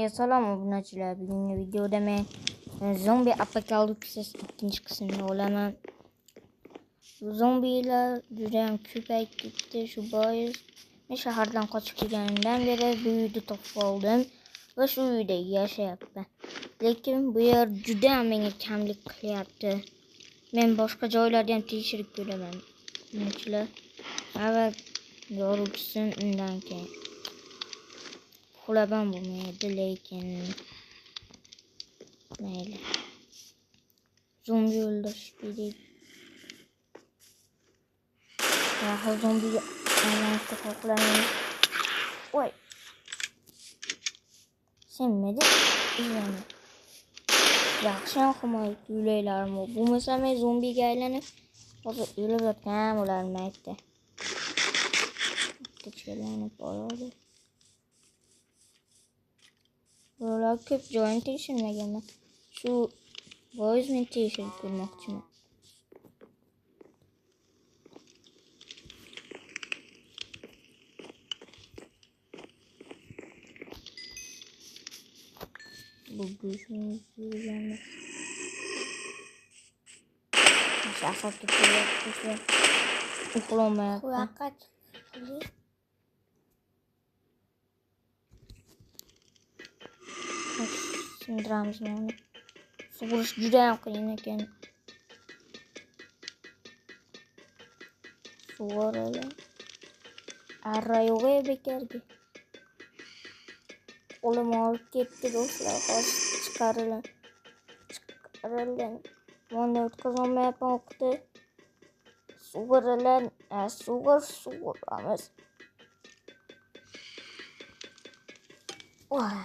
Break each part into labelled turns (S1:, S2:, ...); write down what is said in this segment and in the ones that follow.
S1: Assalomu obunachilar. Bugungi videoda men zombi apokalipsis ikkinchi qismini olaman. Zombilar juda ham ko'payib ketdi. Shu bois men shahardan qochib kelganimdan beri bu uyni topib oldim va shu uyda yashayapman. Lekin bu yer juda ham menga kamlik qilyapti. Men boshqa joylarda ham tekshirib ko'raman. Obunachilar, avval yorug'sin, undan keyin Xulaban bo'lmaydi, lekin mayli. Zombi o'ldirish kerak. Yaxshi zombiga aylanishni xohlamayman. Voy. Senmidi? Izlani. Yaxshi ham himoya yo'laylarmi? Bo'lmasa men zombiga aylanib, hozir o'lib yotgan bo'lardim aytdi. Tekshirlanib boradi. Buralar ko'p joyini tekshirmaganman. Shu bois men tekshirib ko'rmoqchiman. Bu go'shtni yeyganman. Shahar ketyapti. Uxlamayapti.
S2: Qo'yaqa
S1: sindiramiz mana. Sug'urish juda ham qiyin ekan. Sug'oradi. Arra yo'q bekarga. Qo'lim olib ketdi do'stlar. Hozir chiqarilgan. Mana o'tkazolmayapman o'qdi. Sug'orilan, sug'oramiz. Voy.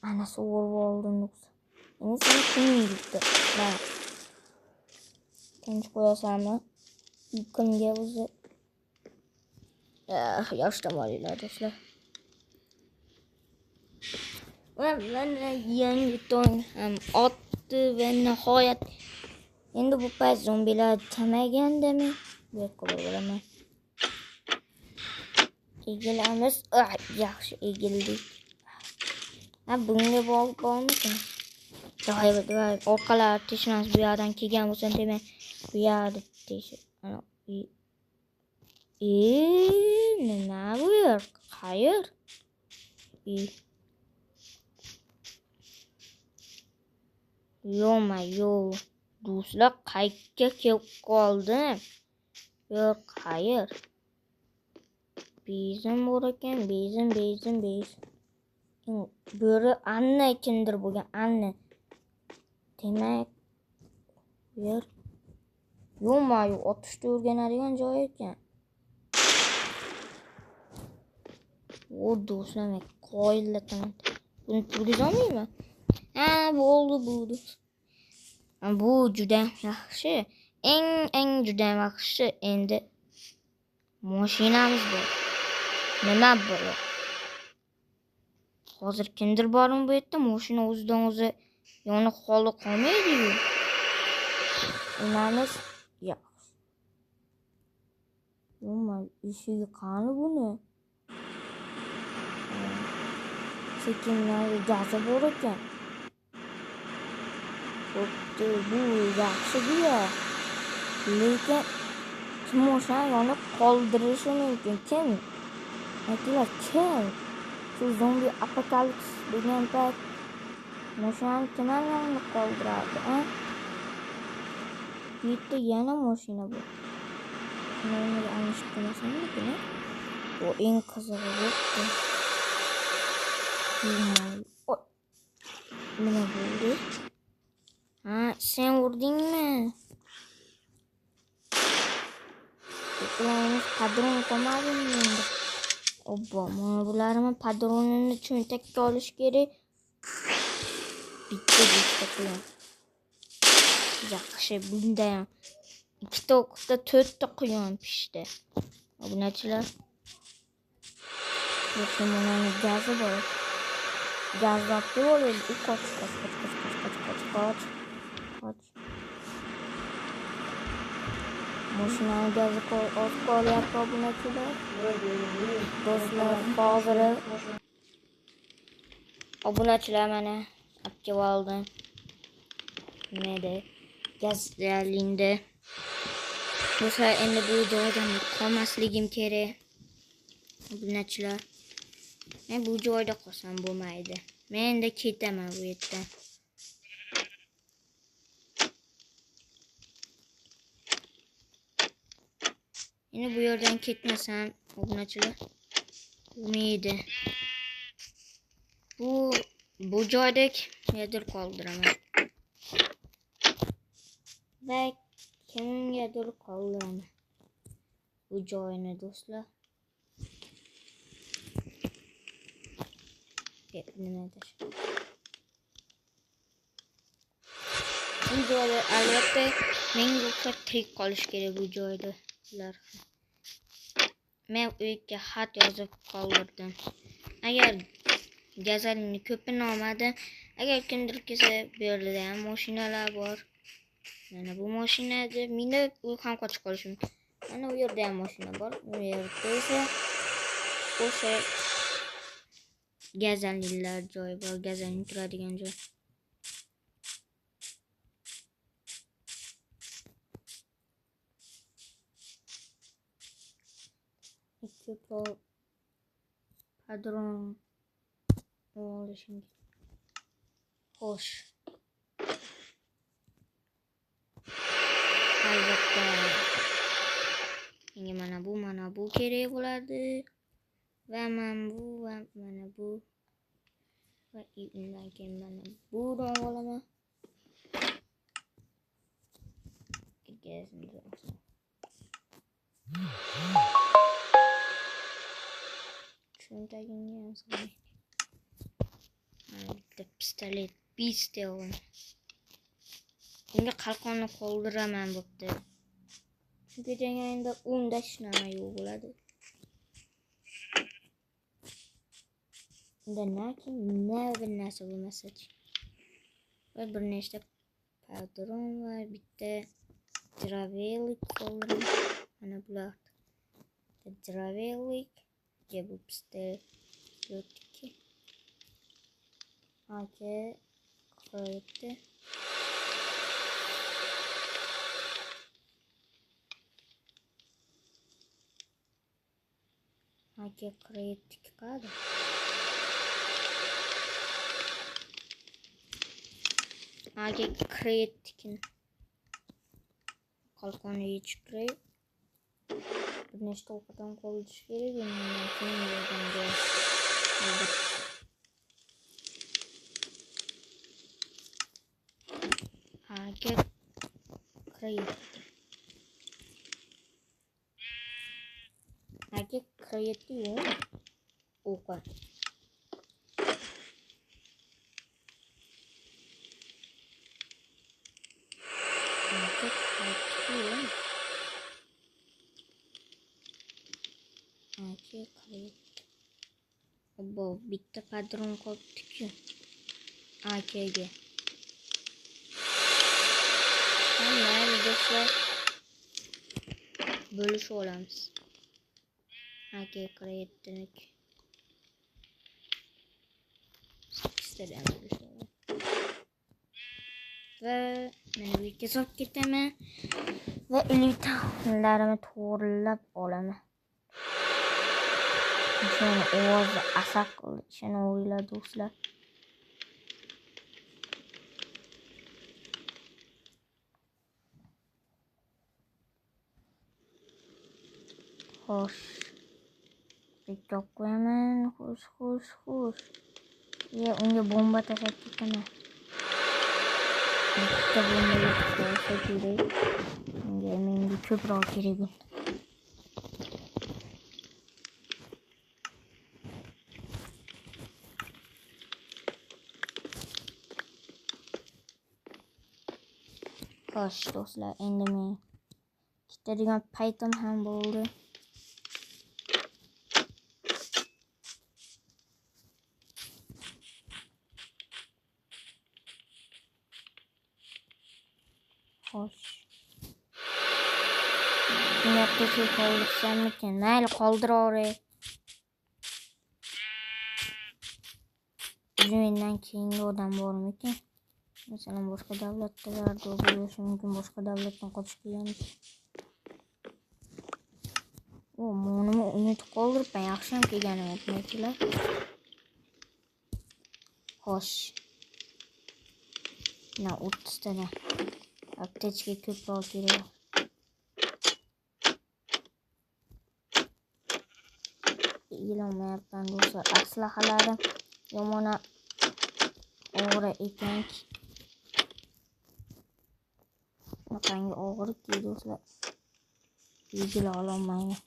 S1: Ana sug'urib oldim do'stlar. Endi seni kim yutdi? Mana. Tinch qo'yasanmi? Uyqumga o'zi. Yoshdan olinglar do'stlar. Mana yangi tong ham otdi va nihoyat endi bu payt zombilar kamagandami? Bu yoqqa boraman. Egilamiz. Yaxshi egildik. Bunga bormikan? Voy, orqalar teshmas bu yerdan kelgan bo'lsa demak, bu yerda teshib. Ana nima bu yer? Qayer? Yo, do'stlar, qayerga kelib qoldim? Yo'q, qayer? Bezim bor ekan, bezim. Bo'ri Anna kimdir bo'lgan, Anna. Demak, yer yo'q, otishni o'rganadigan joy ekan. O do'stlar, men qoyillataman. Buni turgizolmayman. Bo'ldi. Bu juda yaxshi. Eng juda yaxshi. Endi mashinamiz bor. Nima bor? Hozir kimdir bormi bu yerda? Mashina o'zidan o'zi yonib qolmaydi-ku. Nimamiz yo'q. Eshigi qani buni? Sekinlar gazi bor ekan. Bu yaxshi bu-ya. Lekin kim o'sha yonib qoldirishi mumkin? Kim? Aytinglar, kim? Shu zombi apokalipsis degan payt mashinani kim yonib qoldiradi, a? Bu yerda yana mashina bor. Shuni alishib qo'ymasammi? Bu eng qizig'i bu. Nima bo'ldi? Sen urdingmi? Ularimiz padron qolmadimi endi? Mana bularni padronini cho'ntakka olish kerak. Bitta qo'ying. Yaxshi, bunda ham ikkita o'qda 4 ta quyon pishdi. Obunachilar. Lekin bunlarning gazi bor. Gazlab bo'ladi. Qoch. Mashinani gazi qo'yapti obunachilar. Do'stlar, hozir Obunachilar mana olib oldim. Nima gazlinde. Bu sefer endi bu joydan qolmasligim kerak. Obunachilar. Men bu joyda qolsam bo'lmaydi. Men endi ketaman bu yerdan. Yine bu yerden ketmasam obunachilar bo'lmaydi. Bu joyda kimgadir qoldiraman. Va kimgadir qoldiraman. Bu joyni do'stlar. Nimadir. Bu joyda albatta menga tirik qolish kerak bu joyda. Men u yerga xat yozib qoldirdim. Agar gazalni ko'pini olmadim. Agar kimdir kelsa bu yerda ham mashinalar bor. Mana bu mashinada minib u ham qochib qolish mumkin. Mana u yerda ham mashina bor. U yerda esa o'sha gazalnilar joyi bor. Gazalni turadigan joy. Ko'p padron olishim. Xo'sh. Albatta. Menga mana bu kerak bo'ladi. Va mana bu. Va undan keyin mana bu olaman. Cho'ntagimga ham solay. Bitta pistolet pistol. Bunga qalqonni qoldiraman bo'pti. Chunki endi unda hech nima yo'q bo'ladi. Unda bir narsa bo'lmasa-chi. Va bir nechta padron va bitta dravelik qoldiraman. Mana bular. Dravelik bu pistoletki. Aka qo'yibdi. Aka qo'yibdi qadi. Aka qo'yibdi. Qalqonni yechib qo'yib. Bir nechta ovqatdan qolish kerak. Mendan keyin yordamga aka qo'yibdi. Aka qo'yibdi-yu. Ovqat. Aka qo'yibdi. Aka qo'yibdi. Bu bitta padron qolibdi-ku. Akaga. Mayli do'stlar. Bo'lishib olamiz. Aka qo'yibdi. Istadan bo'lishib olamiz. Va men bu yerga solib ketaman. Va ilitalarni to'g'rilab olaman. Shuni ovozi asaq qilishini o'ylar do'stlar. Xo'sh. Bitta qo'yaman. Xo'sh. Unga bomba tashlab ketaman. Bitta bomba qo'ysa kerak. Menga ko'proq kerak bu. Xo'sh do'stlar, endi men ketadigan paytim ham bo'ldi. Xo'sh. Buni qo'shib qoldirsammikin? Mayli, qoldiraveray. O'zi mendan keyingi odam bormikin? Masalan, boshqa davlatlarda bo'lishi mumkin, boshqa davlatdan qochib kelgan. Nima unutib qoldiribman, yaxshiyam kelganim aytmaydilar. Xo'sh. Na 30 tane. Aptechka ko'proq kerak. Ilonmayapman do'stlar. Aslahalarim yomon og'ir ekan. Shunaqangi og'irki do'stlar. Yengil ololmayman.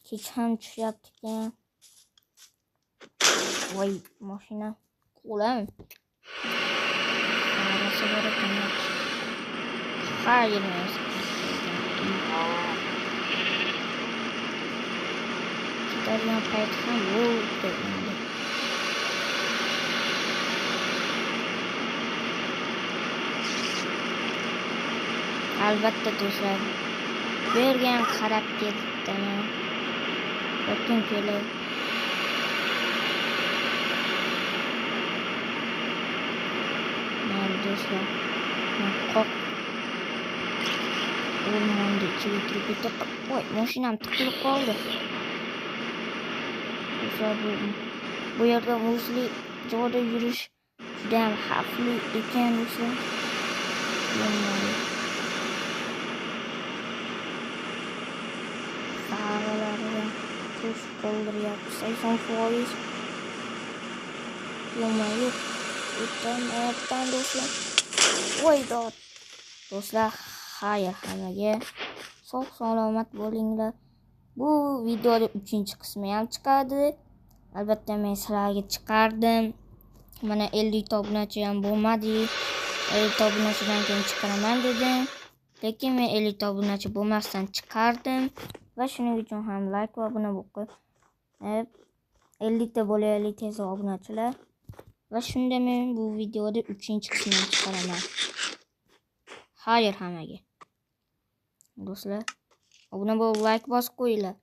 S1: Kech ham tushyapti ekan. Voy, mashina qo'lim. Arasi bor ekan. Hayır neyse. Daryan payet ham bo'ldi. Albatta do'stlar. Bu yerga ham qarab ketdim. Bakın kelib. Mana do'stlar. Qoq o'rmonda ichiga kirib ketdi. Voy, mashinam tiqilib qoldi. Do'stlar, bu yerda muzli joyda yurish juda ham xavfli ekan do'stlar. Farlardan tush qoldiryapti 80%. Yo'q. O'tdan do'stlar. Voy do'stlar, xayr hammaga. Sog' salomat bo'linglar. Bu videoda 3-qismi ham chiqadi. Albatta men sizlarga chiqardim. Mana 50 ta obunachi ham bo'lmadi. 50 ta obunachidan keyin chiqaraman dedim. Lekin men 50 ta obunachi bo'lmasdan chiqardim. Va shuning uchun ham like va obuna bo'lib 50 ta bo'laylik tez obunachilar. Va shunda men bu videoda 3-qismini chiqaraman. Xayr hammaga. Do'stlar, obuna bo'lib like bosib qo'yinglar.